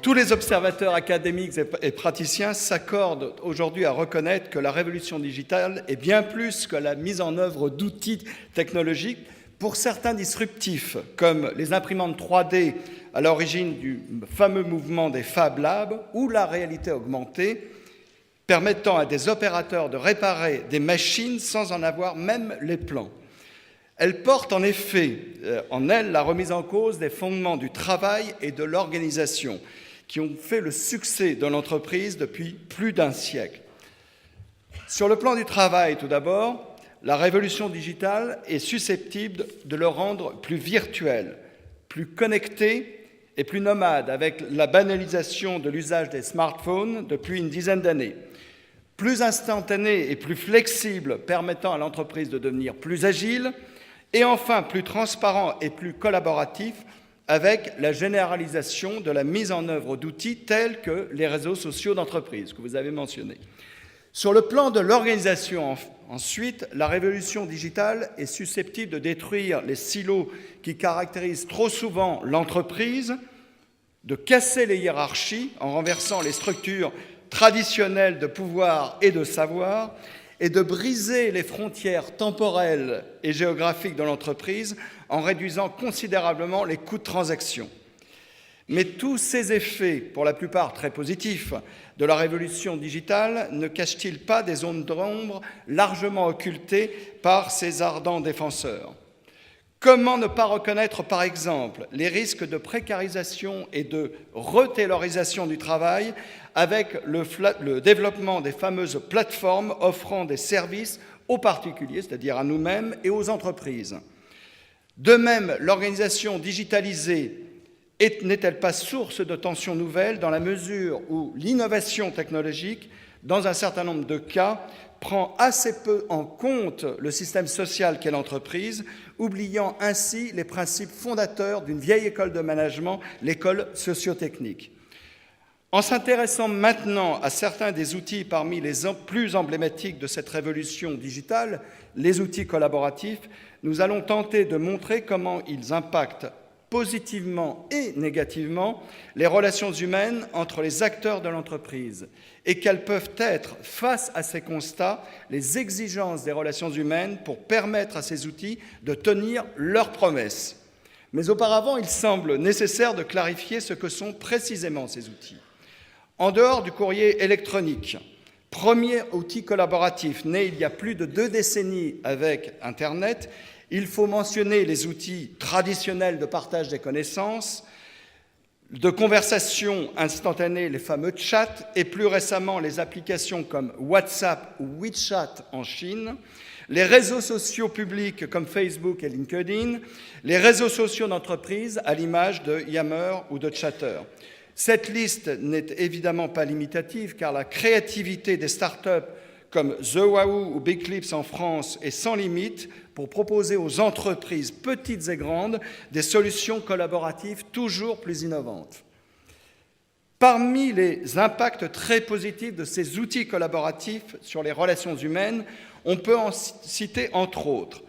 Tous les observateurs académiques et praticiens s'accordent aujourd'hui à reconnaître que la révolution digitale est bien plus que la mise en œuvre d'outils technologiques, pour certains disruptifs, comme les imprimantes 3D à l'origine du fameux mouvement des Fab Labs, ou la réalité augmentée, permettant à des opérateurs de réparer des machines sans en avoir même les plans. Elle porte en effet en elle la remise en cause des fondements du travail et de l'organisation, qui ont fait le succès de l'entreprise depuis plus d'un siècle. Sur le plan du travail, tout d'abord, la révolution digitale est susceptible de le rendre plus virtuel, plus connecté et plus nomade, avec la banalisation de l'usage des smartphones depuis une dizaine d'années. Plus instantané et plus flexible, permettant à l'entreprise de devenir plus agile, et enfin plus transparent et plus collaboratif, avec la généralisation de la mise en œuvre d'outils tels que les réseaux sociaux d'entreprise, que vous avez mentionnés. Sur le plan de l'organisation, ensuite, la révolution digitale est susceptible de détruire les silos qui caractérisent trop souvent l'entreprise, de casser les hiérarchies en renversant les structures traditionnelles de pouvoir et de savoir, et de briser les frontières temporelles et géographiques de l'entreprise en réduisant considérablement les coûts de transaction. Mais tous ces effets, pour la plupart très positifs, de la révolution digitale ne cachent-ils pas des zones d'ombre largement occultées par ces ardents défenseurs ? Comment ne pas reconnaître, par exemple, les risques de précarisation et de retaylorisation du travail avec le développement des fameuses plateformes offrant des services aux particuliers, c'est-à-dire à nous-mêmes, et aux entreprises ? De même, l'organisation digitalisée n'est-elle pas source de tensions nouvelles dans la mesure où l'innovation technologique, dans un certain nombre de cas, prend assez peu en compte le système social qu'est l'entreprise, oubliant ainsi les principes fondateurs d'une vieille école de management, l'école sociotechnique. En s'intéressant maintenant à certains des outils parmi les plus emblématiques de cette révolution digitale, les outils collaboratifs, nous allons tenter de montrer comment ils impactent positivement et négativement les relations humaines entre les acteurs de l'entreprise et quelles peuvent être, face à ces constats, les exigences des relations humaines pour permettre à ces outils de tenir leurs promesses. Mais auparavant, il semble nécessaire de clarifier ce que sont précisément ces outils. En dehors du courrier électronique, premier outil collaboratif né il y a plus de 2 décennies avec Internet, il faut mentionner les outils traditionnels de partage des connaissances, de conversation instantanée, les fameux chats, et plus récemment les applications comme WhatsApp ou WeChat en Chine, les réseaux sociaux publics comme Facebook et LinkedIn, les réseaux sociaux d'entreprise à l'image de Yammer ou de Chatter. Cette liste n'est évidemment pas limitative car la créativité des startups comme The Wahoo ou Big en France est sans limite pour proposer aux entreprises petites et grandes des solutions collaboratives toujours plus innovantes. Parmi les impacts très positifs de ces outils collaboratifs sur les relations humaines, on peut en citer entre autres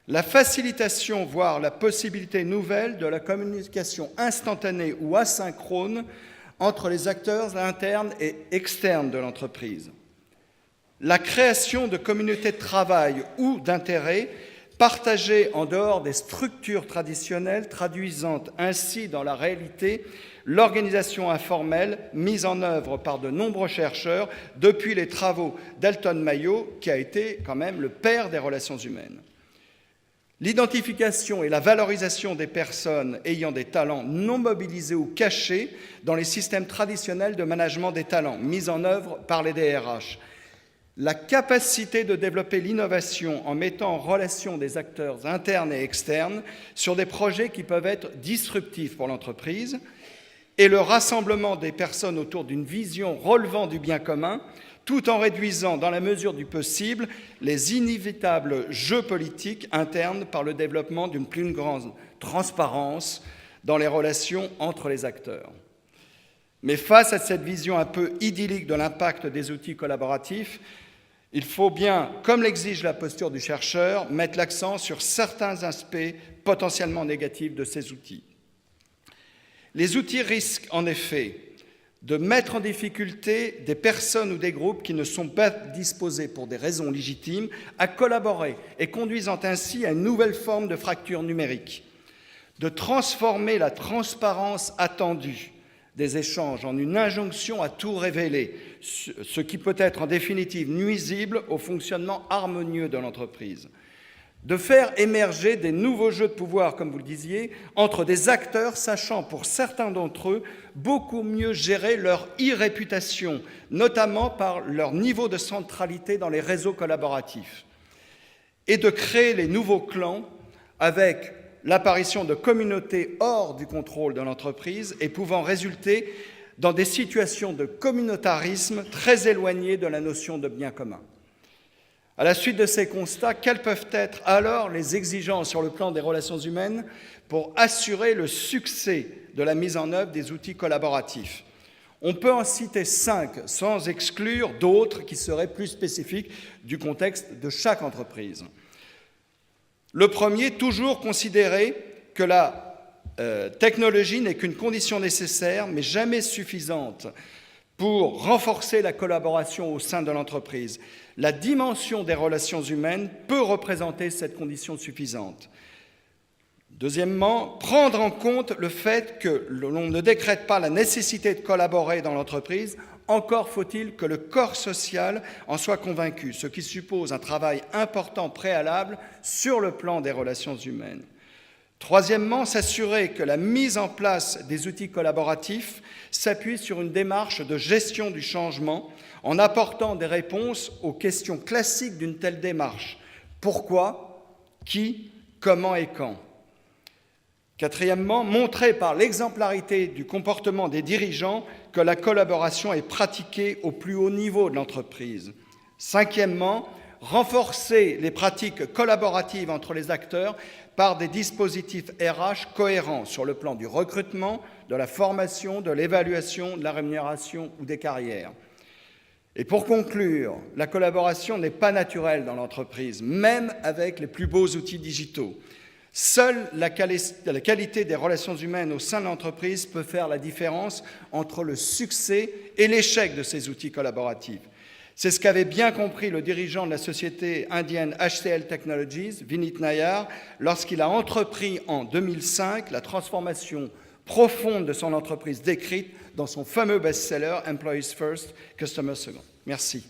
la facilitation, voire la possibilité nouvelle de la communication instantanée ou asynchrone entre les acteurs internes et externes de l'entreprise, la création de communautés de travail ou d'intérêt partagées en dehors des structures traditionnelles, traduisant ainsi dans la réalité l'organisation informelle mise en œuvre par de nombreux chercheurs depuis les travaux d'Alton Mayo, qui a été quand même le père des relations humaines. L'identification et la valorisation des personnes ayant des talents non mobilisés ou cachés dans les systèmes traditionnels de management des talents mis en œuvre par les DRH. La capacité de développer l'innovation en mettant en relation des acteurs internes et externes sur des projets qui peuvent être disruptifs pour l'entreprise et le rassemblement des personnes autour d'une vision relevant du bien commun, tout en réduisant, dans la mesure du possible, les inévitables jeux politiques internes par le développement d'une plus grande transparence dans les relations entre les acteurs. Mais face à cette vision un peu idyllique de l'impact des outils collaboratifs, il faut bien, comme l'exige la posture du chercheur, mettre l'accent sur certains aspects potentiellement négatifs de ces outils. Les outils risquent en effet de mettre en difficulté des personnes ou des groupes qui ne sont pas disposés, pour des raisons légitimes, à collaborer et conduisant ainsi à une nouvelle forme de fracture numérique, de transformer la transparence attendue des échanges en une injonction à tout révéler, ce qui peut être en définitive nuisible au fonctionnement harmonieux de l'entreprise, de faire émerger des nouveaux jeux de pouvoir, comme vous le disiez, entre des acteurs sachant, pour certains d'entre eux, beaucoup mieux gérer leur e-réputation, notamment par leur niveau de centralité dans les réseaux collaboratifs, et de créer les nouveaux clans avec l'apparition de communautés hors du contrôle de l'entreprise et pouvant résulter dans des situations de communautarisme très éloignées de la notion de bien commun. À la suite de ces constats, quelles peuvent être alors les exigences sur le plan des relations humaines pour assurer le succès de la mise en œuvre des outils collaboratifs? On peut en citer 5, sans exclure d'autres qui seraient plus spécifiques du contexte de chaque entreprise. Le premier, toujours considérer que la technologie n'est qu'une condition nécessaire, mais jamais suffisante pour renforcer la collaboration au sein de l'entreprise. La dimension des relations humaines peut représenter cette condition suffisante. Deuxièmement, prendre en compte le fait que l'on ne décrète pas la nécessité de collaborer dans l'entreprise, encore faut-il que le corps social en soit convaincu, ce qui suppose un travail important préalable sur le plan des relations humaines. Troisièmement, s'assurer que la mise en place des outils collaboratifs s'appuie sur une démarche de gestion du changement en apportant des réponses aux questions classiques d'une telle démarche. Pourquoi, qui, comment et quand? Quatrièmement, montrer par l'exemplarité du comportement des dirigeants que la collaboration est pratiquée au plus haut niveau de l'entreprise. Cinquièmement, renforcer les pratiques collaboratives entre les acteurs par des dispositifs RH cohérents sur le plan du recrutement, de la formation, de l'évaluation, de la rémunération ou des carrières. Et pour conclure, la collaboration n'est pas naturelle dans l'entreprise, même avec les plus beaux outils digitaux. Seule la qualité des relations humaines au sein de l'entreprise peut faire la différence entre le succès et l'échec de ces outils collaboratifs. C'est ce qu'avait bien compris le dirigeant de la société indienne HCL Technologies, Vineet Nayar, lorsqu'il a entrepris en 2005 la transformation profonde de son entreprise décrite dans son fameux best-seller Employees First, Customers Second. Merci.